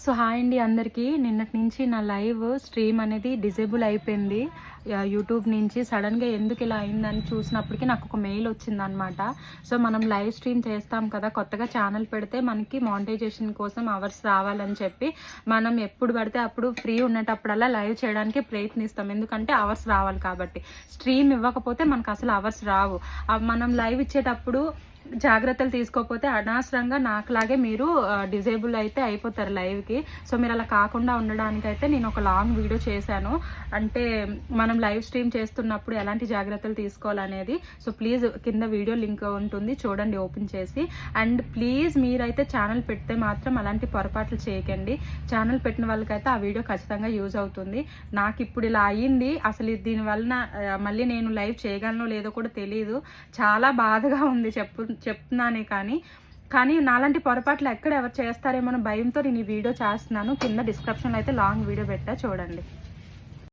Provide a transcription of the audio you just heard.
So hi అండి అందరికీ. నిన్నటి నుంచి నా లైవ్ స్ట్రీమ్ అనేది డిజేబుల్ అయిపోయింది యూట్యూబ్ నుంచి. సడన్గా ఎందుకు ఇలా అయిందని చూసినప్పటికీ నాకు ఒక మెయిల్ వచ్చిందనమాట. సో మనం లైవ్ స్ట్రీమ్ చేస్తాం కదా, కొత్తగా ఛానల్ పెడితే మనకి మానిటైజేషన్ కోసం అవర్స్ రావాలని చెప్పి మనం ఎప్పుడు పడితే అప్పుడు ఫ్రీ ఉన్నటప్పుడల్లా లైవ్ చేయడానికి ప్రయత్నిస్తాం, ఎందుకంటే అవర్స్ రావాలి కాబట్టి. స్ట్రీమ్ ఇవ్వకపోతే మనకు అసలు అవర్స్ రావు. మనం లైవ్ ఇచ్చేటప్పుడు జాగ్రత్తలు తీసుకోకపోతే అనవసరంగా నాకులాగే మీరు డిజేబుల్ అయితే అయిపోతారు లైవ్కి. సో మీరు అలా కాకుండా ఉండడానికైతే నేను ఒక లాంగ్ వీడియో చేశాను, అంటే మనం లైవ్ స్ట్రీమ్ చేస్తున్నప్పుడు ఎలాంటి జాగ్రత్తలు తీసుకోవాలనేది. సో ప్లీజ్ కింద వీడియో లింక్ ఉంటుంది, చూడండి ఓపెన్ చేసి. అండ్ ప్లీజ్ మీరైతే ఛానల్ పెడితే మాత్రం అలాంటి పొరపాట్లు చేయకండి. ఛానల్ పెట్టిన వాళ్ళకైతే ఆ వీడియో ఖచ్చితంగా యూజ్ అవుతుంది. నాకు ఇప్పుడు ఇలా అయ్యింది, అసలు దీనివలన మళ్ళీ నేను లైవ్ చేయగలనో లేదో కూడా తెలియదు. చాలా బాధగా ఉంది చెప్తున్నానే కానీ నాలాంటి పొరపాట్లు ఎక్కడ ఎవరు చేస్తారేమో భయంతో నేను ఈ వీడియో చేస్తున్నాను. కింద డిస్క్రిప్షన్లో అయితే లాంగ్ వీడియో పెట్టా, చూడండి.